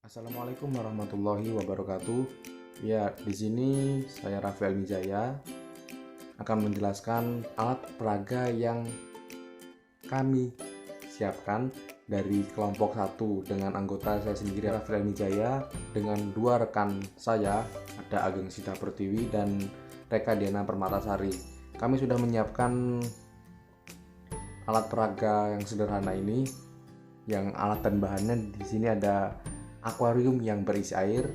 Assalamualaikum warahmatullahi wabarakatuh. Ya, di sini saya Rafael Wijaya akan menjelaskan alat peraga yang kami siapkan dari kelompok 1 dengan anggota saya sendiri Rafael Wijaya dengan dua rekan saya, ada Ageng Sita Pertiwi dan Reka Diana Permatasari. Kami sudah menyiapkan alat peraga yang sederhana ini, yang alat dan bahannya di sini ada akuarium yang berisi air,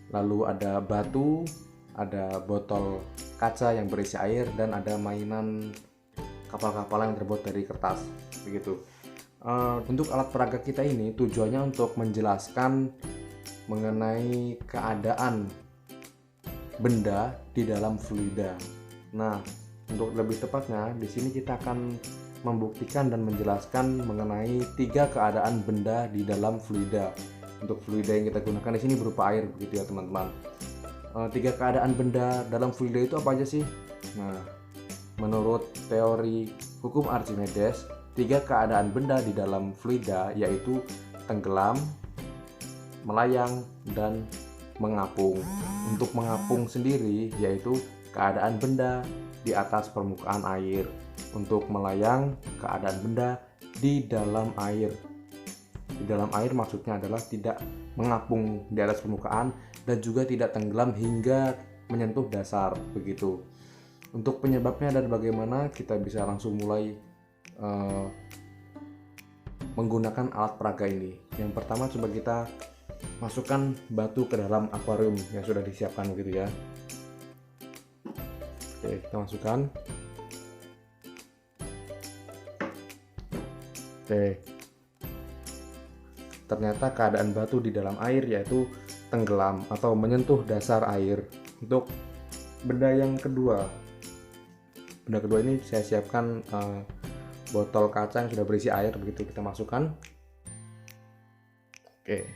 lalu ada batu, ada botol kaca yang berisi air, dan ada mainan kapal-kapal yang terbuat dari kertas. Begitu. Untuk alat peraga kita ini tujuannya untuk menjelaskan mengenai keadaan benda di dalam fluida. Nah, untuk lebih tepatnya di sini kita akan membuktikan dan menjelaskan mengenai 3 keadaan benda di dalam fluida. Untuk fluida yang kita gunakan di sini berupa air, begitu ya teman-teman. 3 keadaan benda dalam fluida itu apa aja sih? Nah, menurut teori hukum Archimedes, 3 keadaan benda di dalam fluida yaitu tenggelam, melayang, dan mengapung. Untuk mengapung sendiri yaitu keadaan benda di atas permukaan air. Untuk melayang, keadaan benda di dalam air. Di dalam air maksudnya adalah tidak mengapung di atas permukaan dan juga tidak tenggelam hingga menyentuh dasar, begitu. Untuk penyebabnya dan bagaimana, kita bisa langsung mulai menggunakan alat peraga ini. Yang pertama, coba kita masukkan batu ke dalam akuarium yang sudah disiapkan, begitu ya. Oke, kita masukkan. Oke. Ternyata keadaan batu di dalam air yaitu tenggelam atau menyentuh dasar air. Untuk benda yang kedua, ini saya siapkan botol kaca yang sudah berisi air, begitu kita masukkan. Oke.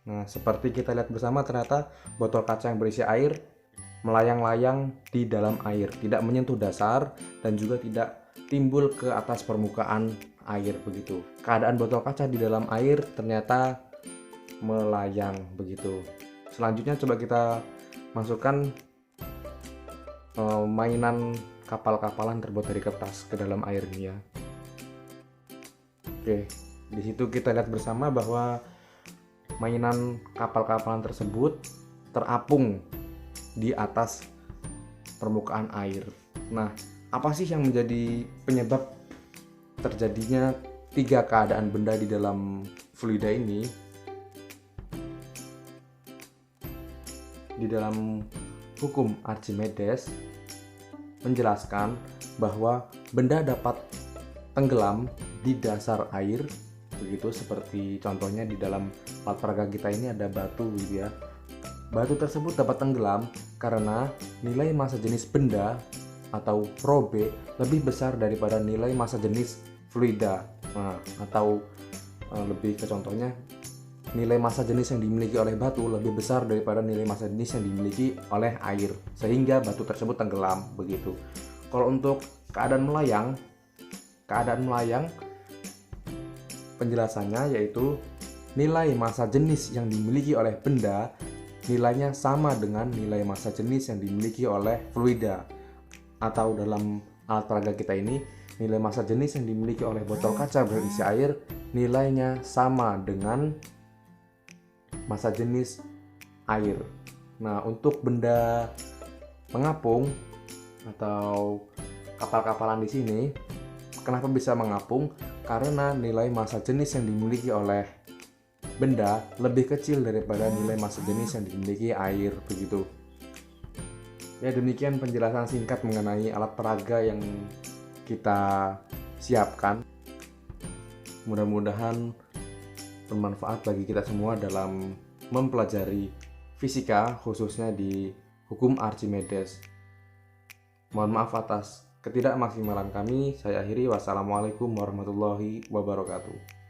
Nah, seperti kita lihat bersama, ternyata botol kaca yang berisi air melayang-layang di dalam air, tidak menyentuh dasar dan juga tidak timbul ke atas permukaan air, begitu. Keadaan botol kaca di dalam air ternyata melayang, begitu. Selanjutnya coba kita masukkan mainan kapal-kapalan terbuat dari kertas ke dalam air ini ya. Oke, di situ kita lihat bersama bahwa mainan kapal-kapalan tersebut terapung di atas permukaan air. Nah, apa sih yang menjadi penyebab terjadinya 3 keadaan benda di dalam fluida ini? Di dalam hukum Archimedes menjelaskan bahwa benda dapat tenggelam di dasar air, begitu, seperti contohnya di dalam alat peraga kita ini ada batu, gitu ya. Batu tersebut dapat tenggelam karena nilai massa jenis benda atau rho B lebih besar daripada nilai massa jenis fluida. Nah, atau lebih ke contohnya, nilai massa jenis yang dimiliki oleh batu lebih besar daripada nilai massa jenis yang dimiliki oleh air, sehingga batu tersebut tenggelam, begitu. Kalau untuk keadaan melayang penjelasannya yaitu nilai massa jenis yang dimiliki oleh benda nilainya sama dengan nilai massa jenis yang dimiliki oleh fluida. Atau dalam alat peraga kita ini, nilai massa jenis yang dimiliki oleh botol kaca berisi air nilainya sama dengan massa jenis air. Nah, untuk benda mengapung atau kapal-kapalan di sini, kenapa bisa mengapung? Karena nilai massa jenis yang dimiliki oleh benda lebih kecil daripada nilai massa jenis yang dimiliki air, begitu. Ya, demikian penjelasan singkat mengenai alat peraga yang kita siapkan. Mudah-mudahan bermanfaat bagi kita semua dalam mempelajari fisika, khususnya di hukum Archimedes. Mohon maaf atas ketidakmaksimalan kami. Saya akhiri. Wassalamualaikum warahmatullahi wabarakatuh.